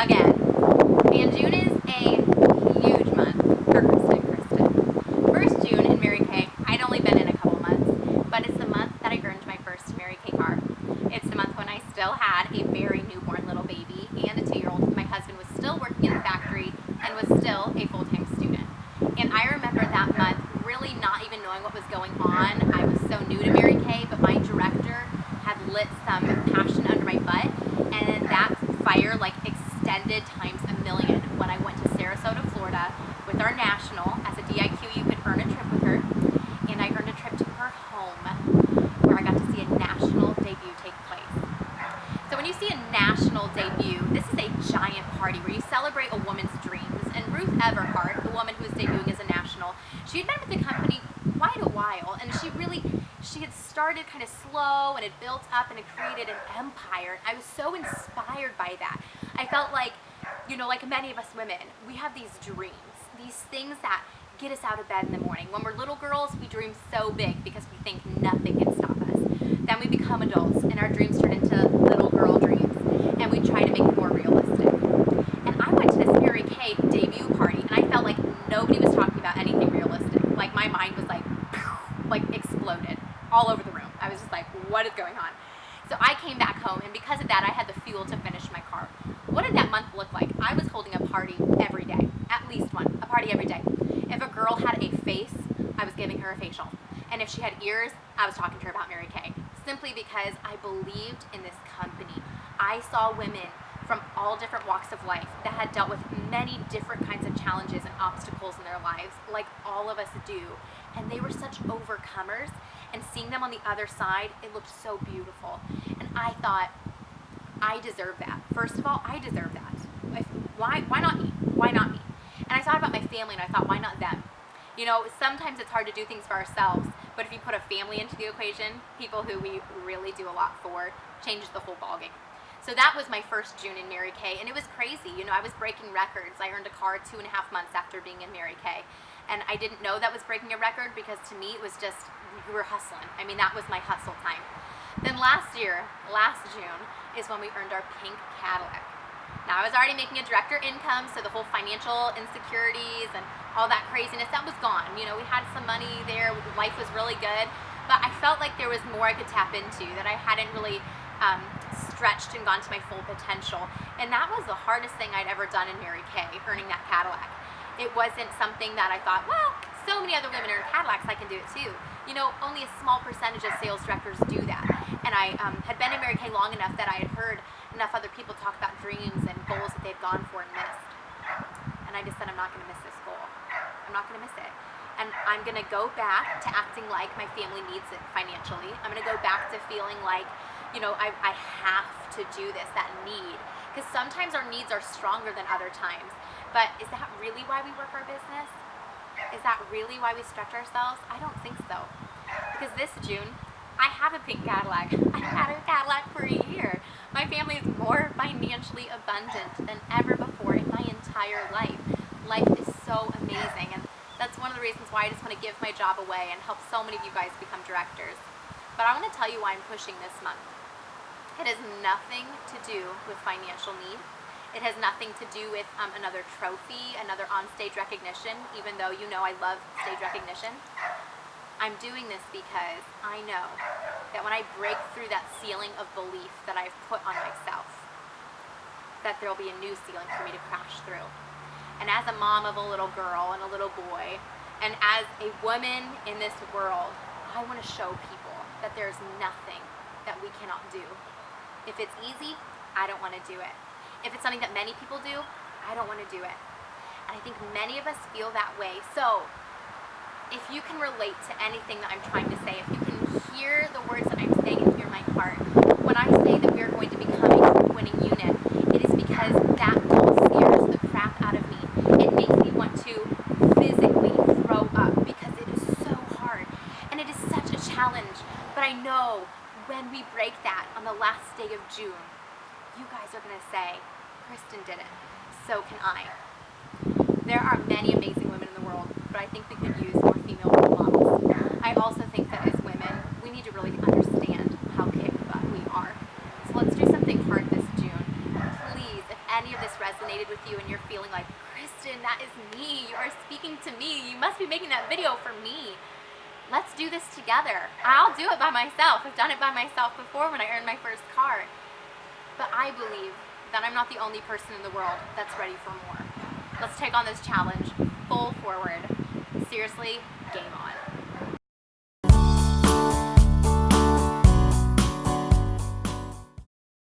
again. And June is a huge month for Kristen. First June in Mary Kay, I'd only been in a couple months, but it's the month that I earned my first Mary Kay car. It's the month when I still had a very newborn little baby and a 2-year-old. My husband was still working in the factory and was still a full-time student. And I remember that month really not even knowing what was going on. I was so new to Mary Kay, but my director had lit some passion under my butt, and that fire like extended times a million when I went to Sarasota, Florida with our national. As a DIQ, you could earn a trip with her, and I earned a trip to her home where I got to see a national debut take place. So when you see a national debut, this is a giant party where you celebrate a woman's dreams. And Ruth Everhart, the woman who was debuting as a national, she had been with the company quite a while, and she had started kind of slow and had built up and had created an empire. I was so inspired by that. I felt like, like many of us women, we have these dreams, these things that get us out of bed in the morning. When we're little girls, we dream so big because we think nothing can stop us. Then we become adults and our dreams turn into little girl dreams, and we try to make it more realistic. And I went to this Mary Kay debut party, and I felt like nobody was talking about anything realistic. Like my mind was like exploded all over the room. I was just like, what is going on? So I came back home, and because of that, I had the fuel to finish my car. What did that month look like? I was holding a party every day, at least one, a party every day. If a girl had a face, I was giving her a facial. And if she had ears, I was talking to her about Mary Kay. Simply because I believed in this company. I saw women from all different walks of life that had dealt with many different kinds of challenges and obstacles in their lives, like all of us do. And they were such overcomers, and seeing them on the other side, it looked so beautiful. And I thought, I deserve that. First of all, I deserve that. Why not me? Why not me? And I thought about my family, and I thought, why not them? Sometimes it's hard to do things for ourselves, but if you put a family into the equation, people who we really do a lot for, changes the whole ballgame. So that was my first June in Mary Kay, and it was crazy. I was breaking records. I earned a car 2.5 months after being in Mary Kay, and I didn't know that was breaking a record because to me it was just, we were hustling. I mean, that was my hustle time. Then last June, is when we earned our pink Cadillac. Now, I was already making a director income, so the whole financial insecurities and all that craziness, that was gone. We had some money there, life was really good, but I felt like there was more I could tap into, that I hadn't really stretched and gone to my full potential. And that was the hardest thing I'd ever done in Mary Kay, earning that Cadillac. It wasn't something that I thought, well, so many other women earn Cadillacs, I can do it too. Only a small percentage of sales directors do that. And I had been in Mary Kay long enough that I had heard enough other people talk about dreams and goals that they've gone for and missed. And I just said, I'm not going to miss this goal. I'm not going to miss it. And I'm going to go back to acting like my family needs it financially. I'm going to go back to feeling like, I have to do this, that need. Because sometimes our needs are stronger than other times. But is that really why we work our business? Is that really why we stretch ourselves? I don't think so. Because this June, I have a pink Cadillac. I've had a Cadillac for a year. My family is more financially abundant than ever before in my entire life. Life is so amazing, and that's one of the reasons why I just want to give my job away and help so many of you guys become directors. But I want to tell you why I'm pushing this month. It has nothing to do with financial need. It has nothing to do with another trophy, another onstage recognition, even though I love stage recognition. I'm doing this because I know that when I break through that ceiling of belief that I've put on myself, that there'll be a new ceiling for me to crash through. And as a mom of a little girl and a little boy, and as a woman in this world, I want to show people that there's nothing that we cannot do. If it's easy, I don't want to do it. If it's something that many people do, I don't want to do it. And I think many of us feel that way. So if you can relate to anything that I'm trying to say, if you can hear the words that I'm saying and hear my heart, when I say that we're going to become a winning unit, it is because that goal scares the crap out of me. It makes me want to physically throw up because it is so hard and it is such a challenge. But I know when we break that on the last day of June, you guys are going to say, Kristen did it, so can I. There are many amazing women in the world, but I think we could use more female role models. I also think that as women, we need to really understand how kick butt we are. So let's do something hard this June. Please, if any of this this resonated with you and you're feeling like, Kristen, that is me. You are speaking to me. You must be making that video for me. Let's do this together. I'll do it by myself. I've done it by myself before when I earned my first car. But I believe that I'm not the only person in the world that's ready for more. Let's take on this challenge full forward. Seriously, game on.